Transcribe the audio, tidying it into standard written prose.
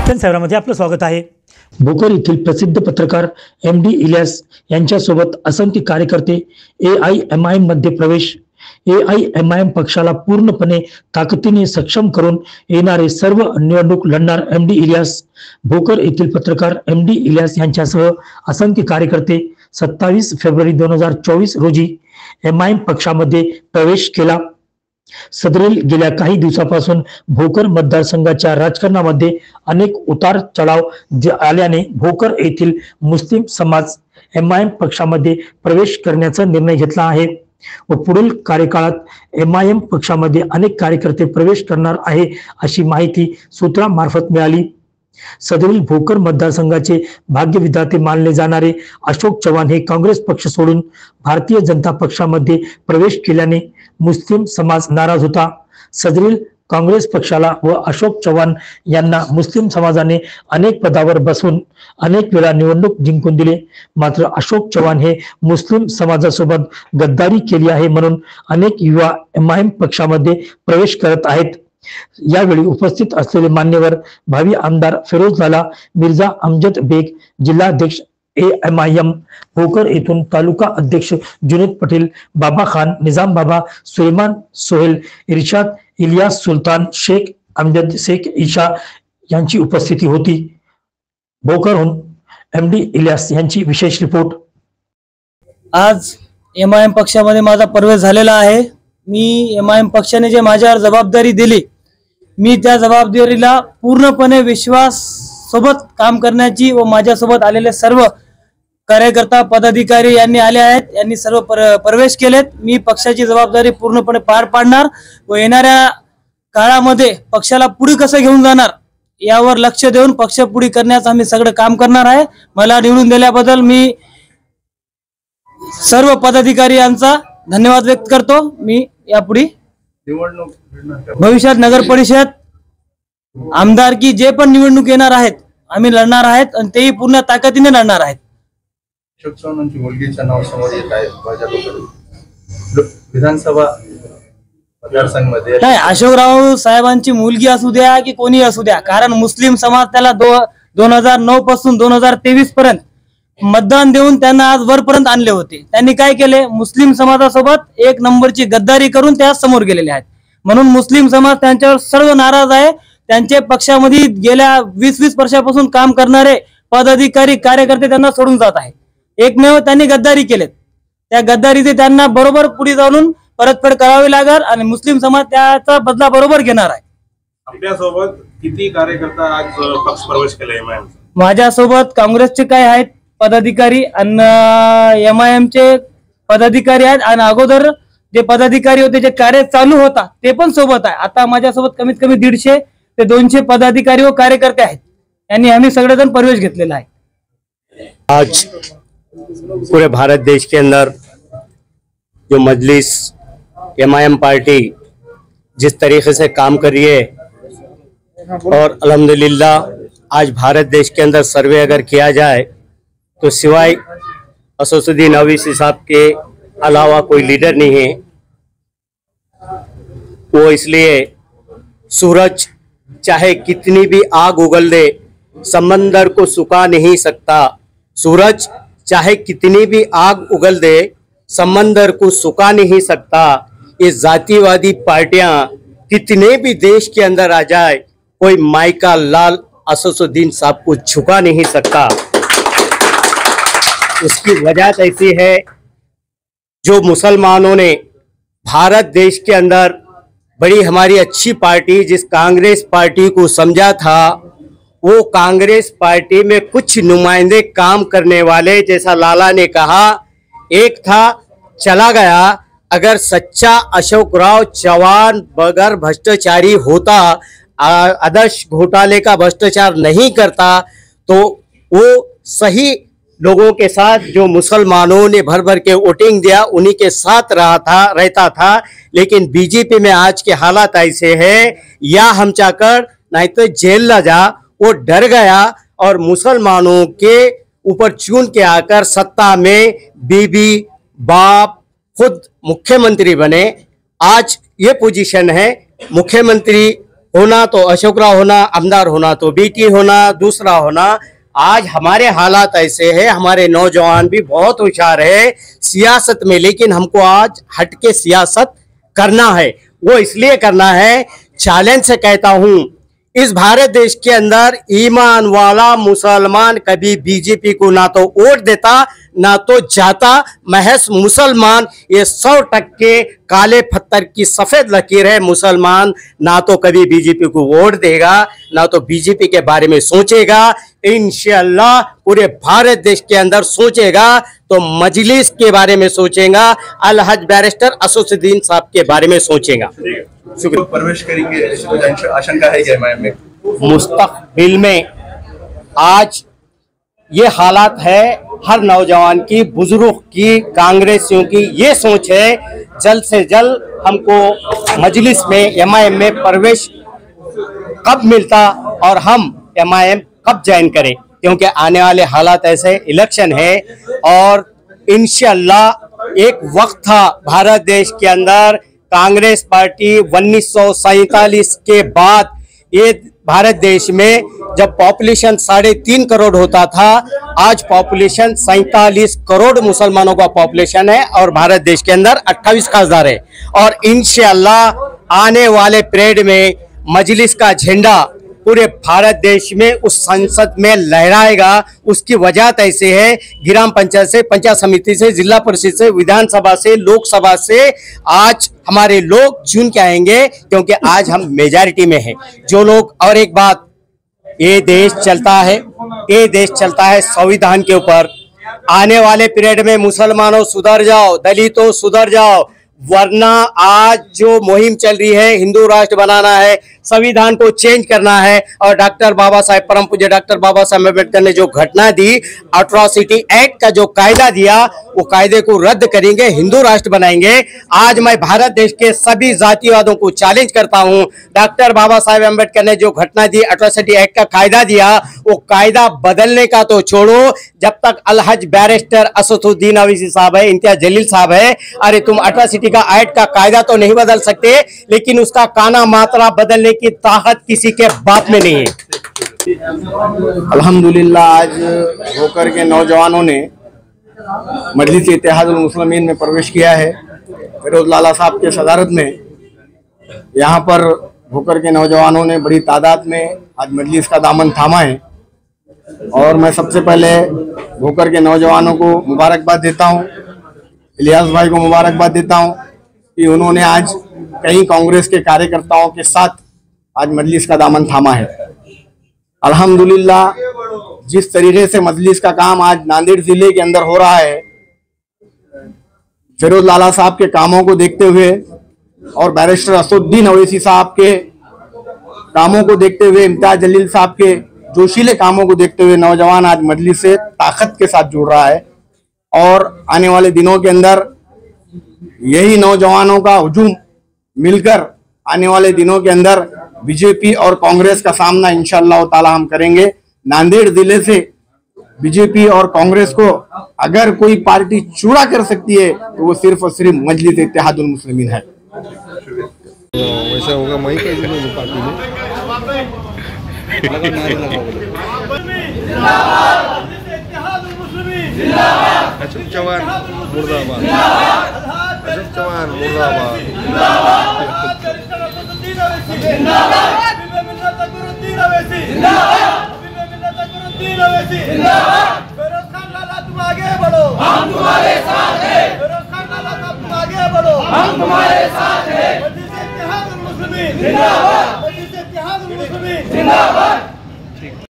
दर्शन सेवरामध्ये आपलं स्वागत आहे। भोकर येथील प्रसिद्ध पत्रकार MD इलियास यांच्यासोबत असंख्य कार्यकर्ते AIMIM मध्ये प्रवेश। AIMIM पक्षाला पूर्णपणे ताकदीने सक्षम करून येणारे सर्व निवडणूक लढणार MD इलियास। भोकर येथील पत्रकार MD इलियास यांच्यासह असंख्य कार्यकर्ते 27 फेब्रुवारी 2024 रोजी MIM पक्षामध्ये प्रवेश केला। सदरील गेल्या काही दिवसापासून भोकर मतदारसंघाच्या राजकारणामध्ये अनेक उतार चढाव आल्याने भोकर येथील मुस्लिम समाज MIM पक्षामध्ये प्रवेश करण्याचा निर्णय घेतला आहे व पुढील कार्यकाळात MIM पक्षामध्ये अनेक कार्यकर्ते प्रवेश करणार आहे अशी माहिती सूत्रांमार्फत मिळाली। सदरील भोकर मतदारसंघाचे भाग्यविधाते मानले जाणारे अशोक चव्हाण हे काँग्रेस पक्ष सोडून भारतीय जनता पक्षामध्ये प्रवेश केल्याने मुस्लिम समाज नाराज होता। सदरील काँग्रेस पक्षाला व अशोक चव्हाण यांना मुस्लिम समाजाने अनेक पदावर बसवून अनेक वेळा निवडणूक जिंकून दिले, मात्र अशोक चव्हाण हे मुस्लिम समाजासोबत गद्दारी केली आहे म्हणून अनेक युवा MIM पक्षामध्ये प्रवेश करत आहेत। यावेळी उपस्थित असलेले मान्यवर भावी आमदार फिरोज लाला मिर्झा अमजद बेग, जिल्हाध्यक्ष AIMIM भोकर येथून तालुका अध्यक्ष जुनेद पटेल, बाबा खान, निजाम बाबा, सुलेमान सोहेल, इरशाद इलियास, सुलतान शेख, अमजद शेख ईशा यांची उपस्थिती होती। भोकरहून MD इलियास यांची विशेष रिपोर्ट। आज MIM पक्षामध्ये माझा प्रवेश झालेला आहे। मी MIM पक्षाने जे माझ्यावर जबाबदारी दिली, मी त्या जबाबदारीला पूर्णपणे विश्वास सोबत काम करण्याची व माझ्यासोबत आलेले सर्व कार्यकर्ता पदाधिकारी यांनी आले आहेत, यांनी सर्व प्रवेश केलेत। मी पक्षाची जबाबदारी पूर्णपणे पार पाडणार व येणाऱ्या काळामध्ये पक्षाला पुढे कसं घेऊन जाणार यावर लक्ष देऊन पक्ष पुढे करण्याचं आम्ही सगळं काम करणार आहे। मला निवडून दिल्याबद्दल मी सर्व पदाधिकारी यांचा धन्यवाद व्यक्त करतो। मी यापुढे भविष्यात नगर परिषद, आमदारकी जे पण निवडणूक येणार आहेत आम्ही लढणार आहेत आणि तेही पूर्ण ताकदीने लढणार आहेत। अशोक चव्हाणांची मुलगीचं नाव समोर येत आहे भाजपकडे विधानसभा मतदारसंघामध्ये। नाही, अशोकराव साहेबांची मुलगी असू द्या की कोणी असू द्या, कारण मुस्लिम समाज त्याला 2009 पासून 2023 पर्यंत मतदान देऊन त्यांना आज वरपर्यंत आणले होते। त्यांनी काय केले, मुस्लिम समाजासोबत एक नंबरची गद्दारी करून त्या समोर गेलेले आहेत, म्हणून मुस्लिम समाज त्यांच्यावर सर्व नाराज आहे। त्यांच्या पक्षामध्ये गेल्या 20 वर्षापासून काम करणारे पदाधिकारी कार्यकर्ते त्यांना सोडून जात आहे। एकमेव त्यांनी गद्दारी केलेत, त्या गद्दारीचे त्यांना बरोबर पुढे जाऊन परतफेड करावी लागणार आणि मुस्लिम समाज त्याचा बदला बरोबर घेणार आहे। आपल्यासोबत किती कार्यकर्ता आज पक्ष प्रवेश केले MIM? माझ्यासोबत काँग्रेसचे काय आहेत पदाधिकारी आणि MIM चे पदाधिकारी आहेत आणि अगोदर जे पदाधिकारी होते, जे कार्य चालू होता ते पण सोबत आहे। आता माझ्यासोबत कमीत कमी 150 ते 200 पदाधिकारी व कार्यकर्ते आहेत, यांनी आम्ही सगळेजण प्रवेश घेतलेला आहे। आज पूरे भारत देश के अंदर जो मजलिस MIM पार्टी जिस तरीके से काम कर रही है और अल्हम्दुलिल्लाह आज भारत देश के अंदर सर्वे अगर किया जाए तो सिवाय असदुद्दीन ओवैसी साहब के अलावा कोई लीडर नहीं है। वो इसलिए सूरज चाहे कितनी भी आग उगल दे समंदर को सुखा नहीं सकता। सूरज चाहे कितनी भी आग उगल दे समंदर को सुखा नहीं सकता। ये जातिवादी पार्टियां कितने भी देश के अंदर आ जाए, कोई माइका लाल असदुद्दीन साहब को झुका नहीं सकता। उसकी वजह ऐसी है, जो मुसलमानों ने भारत देश के अंदर बड़ी हमारी अच्छी पार्टी जिस कांग्रेस पार्टी को समझा था, वो कांग्रेस पार्टी में कुछ नुमाइंदे काम करने वाले, जैसा लाला ने कहा, एक था चला गया। अगर सच्चा अशोक राव चव्हाण बगैर भ्रष्टाचारी होता, आदर्श घोटाले का भ्रष्टाचार नहीं करता, तो वो सही लोगों के साथ जो मुसलमानों ने भर भर के वोटिंग दिया उन्हीं के साथ रहता था। लेकिन बीजेपी में आज के हालात ऐसे हैं, या हम चाहकर नहीं तो जेल न जा, वो डर गया और मुसलमानों के ऊपर चुन के आकर सत्ता में बीबी बाप खुद मुख्यमंत्री बने। आज ये पोजीशन है, मुख्यमंत्री होना तो अशोक राव होना, आमदार होना तो बीटी होना, दूसरा होना। आज हमारे हालात ऐसे हैं, हमारे नौजवान भी बहुत होशियार है सियासत में, लेकिन हमको आज हटके सियासत करना है। वो इसलिए करना है, चैलेंज से कहता हूं, इस भारत देश के अंदर ईमान वाला मुसलमान कभी बीजेपी को ना तो वोट देता ना तो जाता। महज मुसलमान, ये 100% काले पत्थर की सफेद लकीर है, मुसलमान ना तो कभी बीजेपी को वोट देगा ना तो बीजेपी के बारे में सोचेगा। इंशाअल्लाह पूरे भारत देश के अंदर सोचेगा तो मजलिस के बारे में सोचेगा, अलहज बैरिस्टर असदुद्दीन साहब के बारे में सोचेगा। शुक्रिया। प्रवेश करेंगे ऐसी कुछ आशंका है एमआईएम में? मुस्तकबिल में आज ये हालात है, हर नौजवान की, बुजुर्ग की, कांग्रेसियों की ये सोच है, जल्द से जल्द हमको मजलिस में एमआईएम में प्रवेश कब मिलता और हम एमआईएम कब ज्वाइन करें, क्योंकि आने वाले हालात ऐसे, इलेक्शन है और इंशाअल्लाह एक वक्त था भारत देश के अंदर कांग्रेस पार्टी 1947 के बाद ये भारत देश में जब पॉपुलेशन 3.5 करोड़ होता था, आज पॉपुलेशन 47 करोड़ मुसलमानों का पॉपुलेशन है और भारत देश के अंदर 28 खासदार है। और इंशाअल्लाह आने वाले पीरियड में मजलिस का झंडा पूरे भारत देश में उस संसद में लहराएगा। उसकी वजह ऐसे है, ग्राम पंचायत से, पंचायत समिति से, जिला परिषद से, विधानसभा से, लोकसभा से आज हमारे लोग चुन के आएंगे, क्योंकि आज हम मेजॉरिटी में हैं जो लोग। और एक बात, ये देश चलता है संविधान के ऊपर। आने वाले पीरियड में मुसलमानों सुधर जाओ, दलितों सुधर जाओ, वरना आज जो मुहिम चल रही है हिंदू राष्ट्र बनाना है, संविधान को चेंज करना है, और डॉक्टर बाबा साहेब, परम पूज्य डॉक्टर बाबा साहेब अम्बेडकर ने जो घटना दी, अट्रॉसिटी एक्ट का जो कायदा दिया, वो कायदे को रद्द करेंगे, हिंदू राष्ट्र बनाएंगे। आज मैं भारत देश के सभी जातिवादों को चैलेंज करता हूं, डॉक्टर बाबा साहेब अम्बेडकर ने जो घटना दी, अट्रॉसिटी एक्ट का कायदा दिया, वो कायदा बदलने का तो छोड़ो, जब तक अलहज बैरिस्टर असदुद्दीन ओवैसी साहब है, इम्तियाज जलील साहब है, अरे तुम अट्रॉसिटी का एक्ट का कायदा तो नहीं बदल सकते, लेकिन उसका काना मात्रा बदलने की ताकत किसी के बाप में नहीं है। अल्हम्दुलिल्लाह आज होकर के नौजवानों ने मजलिस इत्तेहादुल मुस्लिमीन में प्रवेश किया है। फिरोज लाला साहब के सदारत में यहाँ पर होकर के नौजवानों ने बड़ी तादाद में आज मजलिस का दामन थामा है, और मैं सबसे पहले होकर के नौजवानों को मुबारकबाद देता हूँ, इलियास भाई को मुबारकबाद देता हूँ कि उन्होंने आज कई कांग्रेस के कार्यकर्ताओं के साथ आज मजलिस का दामन थामा है। अल्हम्दुलिल्लाह जिस तरीके से मजलिस का काम आज नांदेड़ जिले के अंदर हो रहा है, फिरोज लाला साहब के कामों को देखते हुए और बैरिस्टर असदुद्दीन ओवैसी साहब के कामों को देखते हुए, इम्तियाज जलील साहब के जोशीले कामों को देखते हुए नौजवान आज मजलिस से ताकत के साथ जुड़ रहा है। और आने वाले दिनों के अंदर यही नौजवानों का हुजूम मिलकर आने वाले दिनों के अंदर बीजेपी और कांग्रेस का सामना इंशाअल्लाह ताला हम करेंगे। नांदेड़ जिले से बीजेपी और कांग्रेस को अगर कोई पार्टी चूड़ा कर सकती है तो वो सिर्फ और सिर्फ मजलिस इत्तेहादुल मुस्लिमीन है। वैसा होगा वही कहेंगे पार्टी में। अशोक चौहान मुर्दाबाद, अशोक चौहान मुर्दाबाद। तुम आगे बढ़ो, हम तुम्हारे साथ हैं। तुम आगे बढ़ो, हम तुम्हारे साथ हैं। मजलिस इत्तेहादुल मुस्लिमीन जिंदाबाद, मजलिस इत्तेहादुल मुस्लिमीन जिंदाबाद।